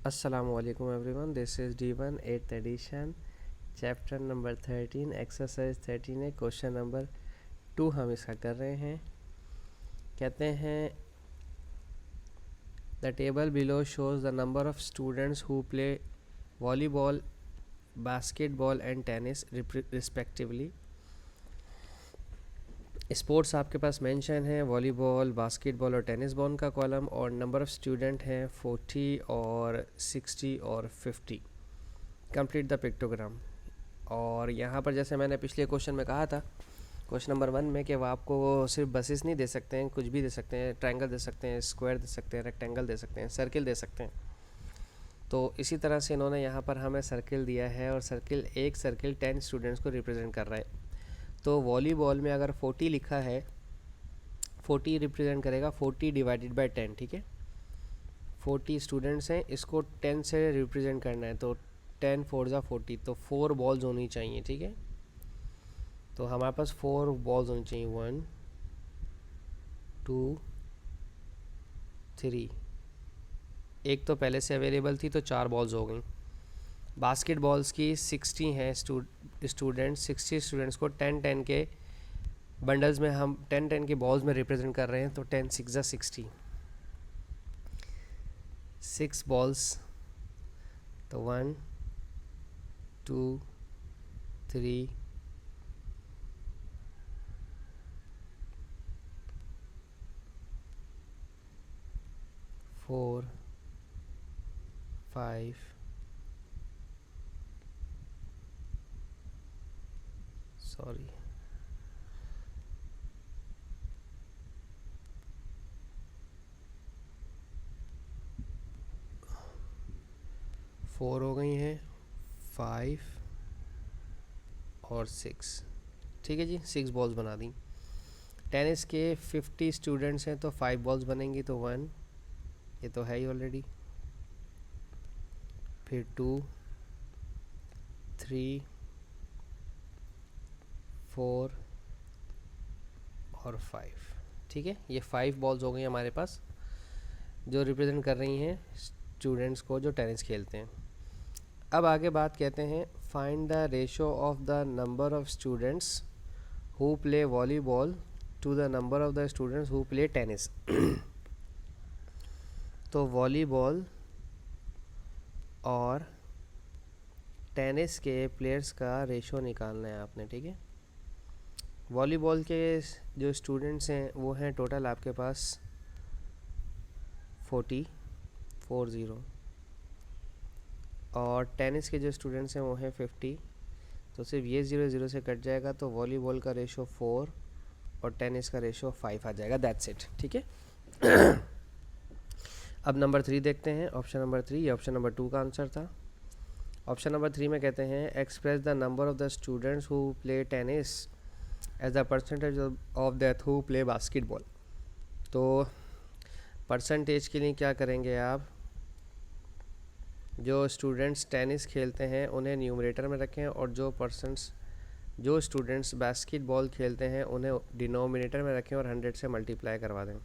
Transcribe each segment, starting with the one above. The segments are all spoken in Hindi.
Assalamualaikum everyone, this is D1 8th edition, chapter number 13, exercise 13 है, क्वेश्चन नंबर 2 हम इसका कर रहे हैं। कहते हैं the table below shows the number of students who play volleyball, basketball and tennis respectively। Sports आपके पास मेंशन है वॉलीबॉल, बास्केटबॉल और टेनिस बॉल का कॉलम, और नंबर ऑफ़ स्टूडेंट हैं 40 और 60 और 50। Complete the pictogram. और यहाँ पर जैसे मैंने पिछले क्वेश्चन में कहा था, क्वेश्चन नंबर 1 में, कि वो आपको सिर्फ बसेस नहीं दे सकते हैं, कुछ भी दे सकते हैं, ट्रायंगल दे सकते हैं, स्क्वायर दे सकते हैं, रेक्टेंगल दे सकते हैं, सर्किल दे सकते हैं। तो इसी तरह से इन्होंने यहाँ पर हमें सर्किल दिया है, और एक सर्किल 10 स्टूडेंट्स को रिप्रेजेंट कर रहा है। तो वॉलीबॉल में अगर 40 लिखा है, 40 रिप्रेजेंट करेगा 40 डिवाइडेड बाय 10, ठीक है। 40 स्टूडेंट्स हैं, इसको 10 से रिप्रेजेंट करना है, तो 10 4 जा 40, तो 4 बॉल्स होनी चाहिए, ठीक है। तो हमारे पास 4 बॉल्स होनी चाहिए, 1 2 3। एक तो पहले से अवेलेबल थी, तो 4 बॉल्स हो गई। बास्केट बॉल्स की 60 हैं स्टूडेंट्स, 60 स्टूडेंट्स को 10 के बंडल्स में हम 10 के बॉल्स में रिप्रेजेंट कर रहे हैं, तो 10 6 जा 60, 6 बॉल्स, तो 1 2 3 4 5 सॉरी 4 हो गई हैं, 5 और 6, ठीक है जी। 6 बॉल्स बना दी। टेनिस के 50 स्टूडेंट्स हैं, तो 5 बॉल्स बनेंगी, तो 1, ये तो है ही ऑलरेडी, फिर 2 3 4 और 5, ठीक है। ये 5 बॉल्स हो गई हमारे पास, जो रिप्रेजेंट कर रही हैं स्टूडेंट्स को जो टेनिस खेलते हैं। अब आगे बात कहते हैं, find the ratio of the number of students who play volleyball to the number of the students who play tennis. तो वॉलीबॉल और टेनिस के प्लेयर्स का रेशो निकालना है आपने, ठीक है। वॉलीबॉल के जो स्टूडेंट्स हैं वो हैं टोटल आपके पास 40, और टेनिस के जो स्टूडेंट्स हैं वो हैं 50। तो सिर्फ ये 0 0 से कट जाएगा, तो वॉलीबॉल का रेशो 4 और टेनिस का रेशो 5 आ जाएगा, दैट्स इट, ठीक है। अब नंबर 3 देखते हैं, ऑप्शन नंबर 3, ये ऑप्शन नंबर 2 का आंसर था। ऑप्शन नंबर 3 में कहते हैं, express the number of the students who play tennis as the percentage of that who play basketball. तो परसेंटेज के लिए क्या करेंगे आप, जो स्टूडेंट्स टेनिस खेलते हैं उन्हें न्यूमरेटर में रखें, और जो स्टूडेंट्स बास्केटबॉल खेलते हैं उन्हें डिनोमिनेटर में रखें और 100 से मल्टीप्लाई करवा दें।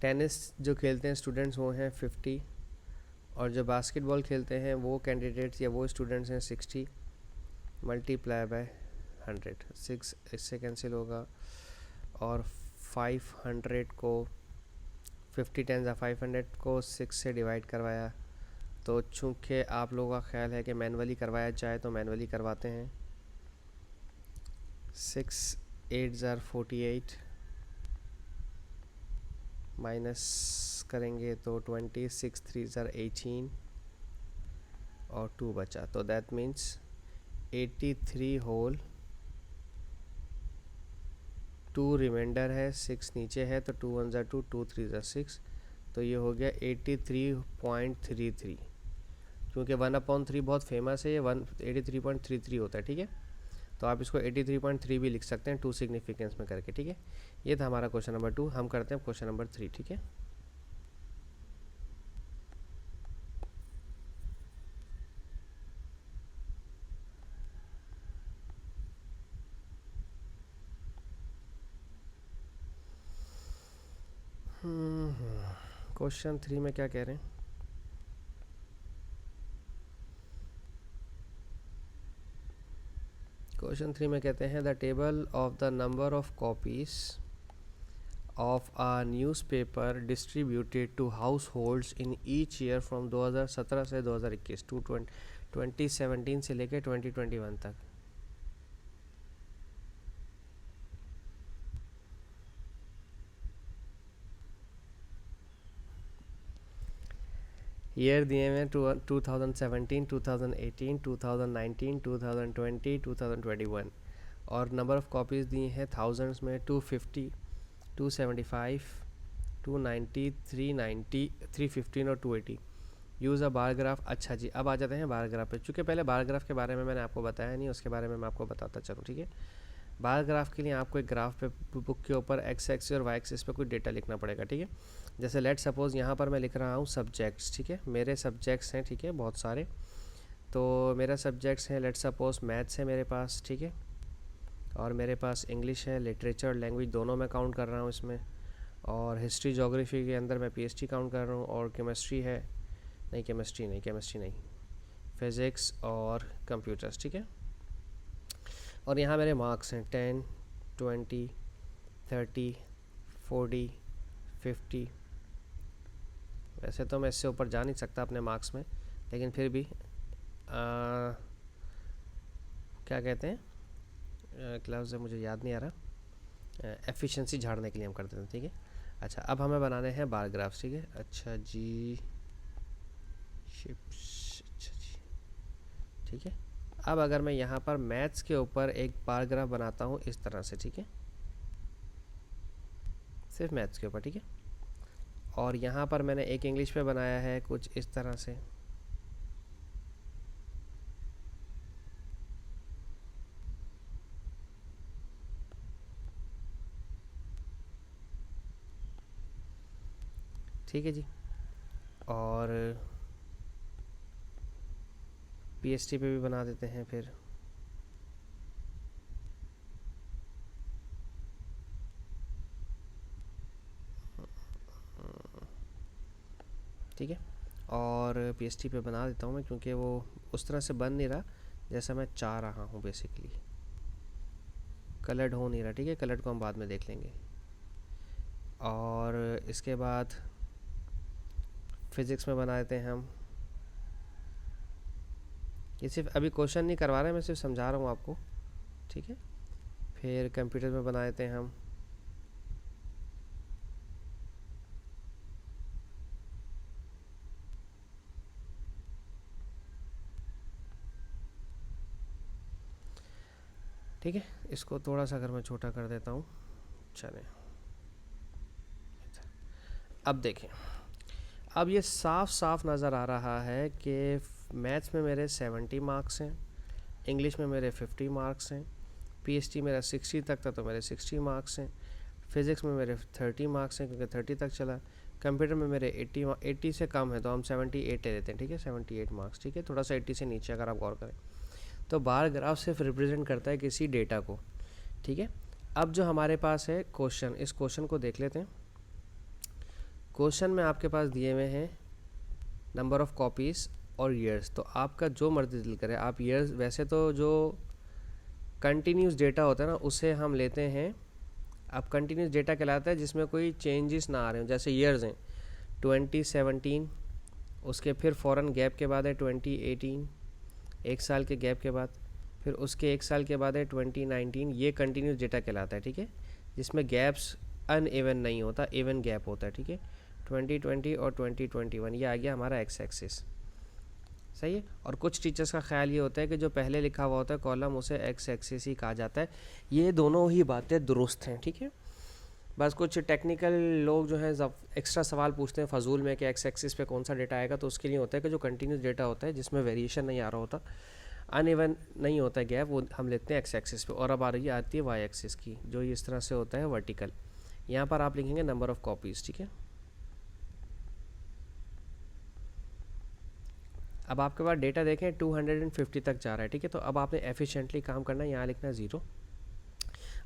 टेनिस जो खेलते हैं स्टूडेंट्स वो हैं 50, और जो बास्केटबॉल खेलते हैं वो कैंडिडेट्स या वो स्टूडेंट्स हैं 60, मल्टीप्लाई बाय 100, 6 इससे कैंसिल होगा, और 500 को 50 10 500 को 6 से डिवाइड करवाया। तो चूँकि आप लोगों का ख्याल है कि मैनुअली करवाया जाए, तो मैनुअली करवाते हैं। 6 8 48 माइनस करेंगे तो 20, 6 3 18 और 2 बचा, तो दैट मीन्स 83 होल, 2 रिमाइंडर है, 6 नीचे है, तो 2 1 2, 2 3 6, तो ये हो गया 83.33। क्योंकि 1/3 बहुत फेमस है, ये 83.33 होता है, ठीक है। तो आप इसको 83.3 भी लिख सकते हैं 2 सिग्निफिकेंस में करके, ठीक है। ये था हमारा क्वेश्चन नंबर 2। हम करते हैं क्वेश्चन नंबर 3, ठीक है। क्वेश्चन 3 में क्या कह रहे हैं, क्वेश्चन 3 में कहते हैं the table of the number of copies of a newspaper distributed to households in each year from 2017 से 2021 टू 2017 से लेकर 2021 तक। ईयर दिए हुए 2017, 2018, 2019, 2020, 2021 और नंबर ऑफ़ कॉपीज़ दिए हैं थाउजेंड्स में 250, 275, 290, 390, 315 और 280। यूज़ अ बार ग्राफ। अच्छा जी, अब आ जाते हैं बार ग्राफ पे। चूँकि पहले बार ग्राफ के बारे में मैंने आपको बताया नहीं, उसके बारे में मैं आपको बताता चलूँ, ठीक है। बार ग्राफ के लिए आपको एक ग्राफ पे बुक के ऊपर एक्स एक्सिस और वाई एक्सिस पे कोई डेटा लिखना पड़ेगा, ठीक है। जैसे लेट सपोज़ यहाँ पर मैं लिख रहा हूँ सब्जेक्ट्स, ठीक है। मेरे सब्जेक्ट्स हैं, ठीक है, बहुत सारे। तो मेरा सब्जेक्ट्स हैं, लेट सपोज़ मैथ्स है मेरे पास, ठीक है, और मेरे पास इंग्लिश है, लिटरेचर, लैंग्वेज दोनों मैं काउंट कर रहा हूँ इसमें, और हिस्ट्री जोग्राफी के अंदर मैं पीएचडी काउंट कर रहा हूँ, और केमिस्ट्री है, नहीं केमिस्ट्री नहीं, फिज़िक्स और कंप्यूटर्स, ठीक है। और यहाँ मेरे मार्क्स हैं 10, 20, 30, 40, 50। वैसे तो मैं इससे ऊपर जा नहीं सकता अपने मार्क्स में, लेकिन फिर भी क्या कहते हैं, क्लास मुझे याद नहीं आ रहा, एफिशिएंसी झाड़ने के लिए हम करते हैं, ठीक है। अच्छा, अब हमें बनाने हैं बार ग्राफ्स, ठीक है। अच्छा जी, शिप्स, अच्छा जी, ठीक है। अब अगर मैं यहाँ पर मैथ्स के ऊपर एक बार ग्राफ बनाता हूँ इस तरह से, ठीक है, सिर्फ मैथ्स के ऊपर, ठीक है। और यहाँ पर मैंने एक इंग्लिश पे बनाया है कुछ इस तरह से, ठीक है जी। और पीएचडी पे भी बना देते हैं फिर, ठीक है। और पीएचडी पे बना देता हूँ मैं, क्योंकि वो उस तरह से बन नहीं रहा जैसा मैं चाह रहा हूँ, बेसिकली कलर्ड हो नहीं रहा, ठीक है। कलर्ड को हम बाद में देख लेंगे। और इसके बाद फिज़िक्स में बना देते हैं हम। ये सिर्फ अभी क्वेश्चन नहीं करवा रहे, मैं सिर्फ समझा रहा हूँ आपको, ठीक है। फिर कंप्यूटर में बना देते हैं हम। ठीक है, इसको थोड़ा सा अगर मैं छोटा कर देता हूँ, चले। अब देखें, अब ये साफ साफ नज़र आ रहा है कि मैथ्स में मेरे 70 मार्क्स हैं, इंग्लिश में मेरे 50 मार्क्स हैं, पीएचडी मेरा 60 तक था तो मेरे 60 मार्क्स हैं, फिज़िक्स में मेरे 30 मार्क्स हैं क्योंकि 30 तक चला, कंप्यूटर में मेरे 80 से कम है तो हम 78 ले लेते हैं, ठीक है, 78 मार्क्स, ठीक है। थोड़ा सा 80 से नीचे अगर आप गौर करें तो बार ग्राफ सिर्फ रिप्रेजेंट करता है किसी डेटा को, ठीक है। अब जो हमारे पास है क्वेश्चन, इस क्वेश्चन को देख लेते हैं। क्वेश्चन में आपके पास दिए हुए हैं नंबर ऑफ़ कॉपीज़ और ईयर्स, तो आपका जो मर्जी दिल करे आप ईयर्स, वैसे तो जो कंटिन्यूस डेटा होता है ना उसे हम लेते हैं, अब कंटिन्यूस डेटा कहलाता है जिसमें कोई चेंजेस ना आ रहे हो। जैसे ईयर्स हैं 2017, उसके फिर फ़ौरन गैप के बाद है 2018, एक साल के गैप के बाद, फिर उसके एक साल के बाद है 2019, ये कंटिन्यूस डेटा कहलाता है, ठीक है, जिसमें गैप्स अनइवन नहीं होता, इवन गैप होता है, ठीक है। 2020 और 2021 ये आ गया हमारा एक्स एक्सिस, सही है। और कुछ टीचर्स का ख्याल ये होता है कि जो पहले लिखा हुआ होता है कॉलम उसे एक्स एक्सिस ही कहा जाता है। ये दोनों ही बातें दुरुस्त हैं, ठीक है। बस कुछ टेक्निकल लोग जो हैं एक्स्ट्रा सवाल पूछते हैं फजूल में कि एक्स एक्सिस पे कौन सा डेटा आएगा, तो उसके लिए होता है कि जो कंटिन्यूस डेटा होता है जिसमें वेरिएशन नहीं आ रहा होता, अनइवन नहीं होता गैप, वो हम लेते हैं एक्स एक्सिस पे। और अब आ रही आती है वाई एक्सिस की, जो इस तरह से होता है वर्टिकल। यहाँ पर आप लिखेंगे नंबर ऑफ़ कॉपीज़, ठीक है। अब आपके पास डेटा देखें 250 तक जा रहा है, ठीक है। तो अब आपने एफिशिएंटली काम करना है, यहाँ लिखना है 0।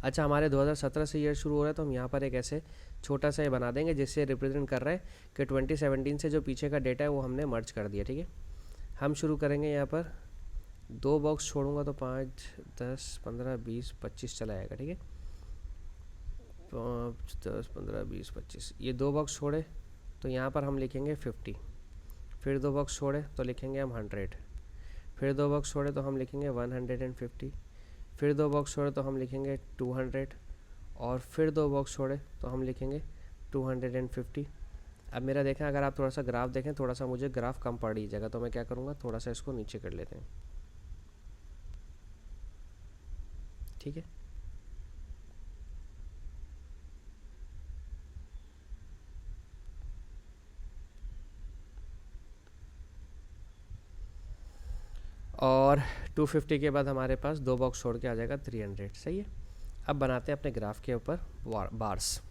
अच्छा, हमारे 2017 से ईयर शुरू हो रहा है तो हम यहाँ पर एक ऐसे छोटा सा ये बना देंगे जिससे रिप्रेजेंट कर रहा है कि 2017 से जो पीछे का डेटा है वो हमने मर्ज कर दिया, ठीक है। हम शुरू करेंगे यहाँ पर 2 बॉक्स छोड़ूंगा तो 5, 10, 15, 20, 25 चला जाएगा, ठीक है। 5, 10, 15, 20, 25, ये 2 बॉक्स छोड़े तो यहाँ पर हम लिखेंगे 50, फिर 2 बॉक्स छोड़े तो लिखेंगे हम 100, फिर 2 बॉक्स छोड़े तो हम लिखेंगे 150, फिर 2 बॉक्स छोड़े तो हम लिखेंगे 200, और फिर 2 बॉक्स छोड़े तो हम लिखेंगे 250। अब मेरा देखें, अगर आप थोड़ा सा ग्राफ देखें, थोड़ा सा मुझे ग्राफ कम पड़ दीजिएगा, तो मैं क्या करूँगा, थोड़ा सा इसको नीचे कर लेते हैं, ठीक है। और 250 के बाद हमारे पास 2 बॉक्स छोड़ के आ जाएगा 300, सही है। अब बनाते हैं अपने ग्राफ के ऊपर बार्स।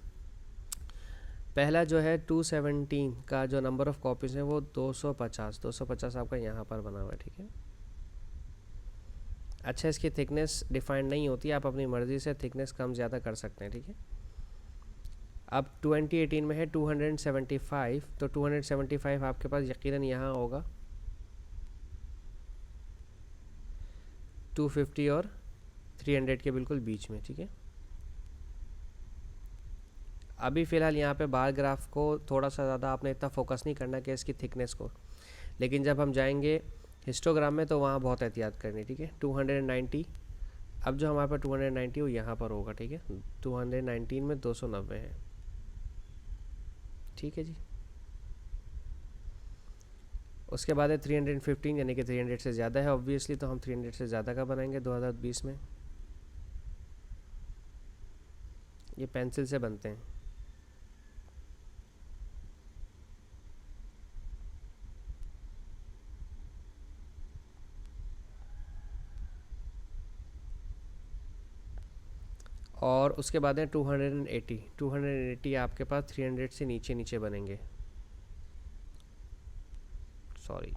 पहला जो है 217 का जो नंबर ऑफ़ कॉपीज़ है वो 250 आपका यहाँ पर बना हुआ है, ठीक है। अच्छा, इसकी थिकनेस डिफाइंड नहीं होती, आप अपनी मर्ज़ी से थिकनेस कम ज़्यादा कर सकते हैं, ठीक है। अब 2018 में है 275, तो 275 आपके पास यकीनन यहाँ होगा 250 और 300 के बिल्कुल बीच में, ठीक है। अभी फ़िलहाल यहाँ पे बार ग्राफ को थोड़ा सा ज़्यादा आपने इतना फोकस नहीं करना कि इसकी थिकनेस को, लेकिन जब हम जाएंगे हिस्टोग्राम में तो वहाँ बहुत एहतियात करनी, ठीक है। 290, अब जो हमारे पास 290 वो यहाँ पर होगा, ठीक है। 219 में 290 है, ठीक है जी। उसके बाद है 315, यानी कि 300 से ज़्यादा है ऑब्वियसली, तो हम 300 से ज़्यादा का बनाएंगे 2020 में। ये पेंसिल से बनते हैं। और उसके बाद है 280 आपके पास 300 से नीचे नीचे बनेंगे, सॉरी।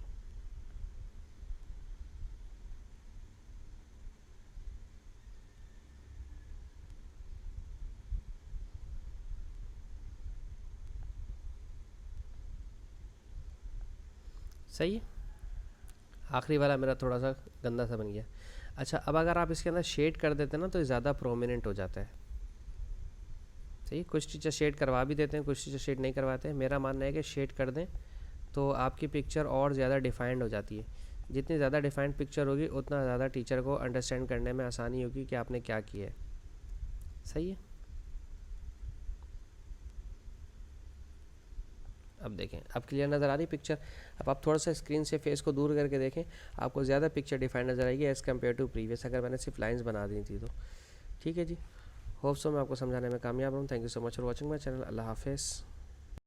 सही है, आखिरी वाला मेरा थोड़ा सा गंदा सा बन गया। अच्छा, अब अगर आप इसके अंदर शेड कर देते हैं ना तो ये ज़्यादा प्रोमिनेंट हो जाता है, सही। कुछ टीचर शेड करवा भी देते हैं, कुछ टीचर शेड नहीं करवाते हैं। मेरा मानना है कि शेड कर दें तो आपकी पिक्चर और ज़्यादा डिफाइंड हो जाती है। जितनी ज़्यादा डिफाइंड पिक्चर होगी उतना ज़्यादा टीचर को अंडरस्टैंड करने में आसानी होगी कि आपने क्या किया है, सही है। अब देखें, अब क्लियर नज़र आ रही पिक्चर। अब आप थोड़ा सा स्क्रीन से फेस को दूर करके देखें, आपको ज़्यादा पिक्चर डिफाइंड नज़र आएगी एज़ कम्पेयर टू प्रीवियस, अगर मैंने सिर्फ लाइंस बना दी थी तो, ठीक है जी। होप सो मैं आपको समझाने में कामयाब हूँ। Thank you so much for watching my channel. अल्लाह हाफिज़।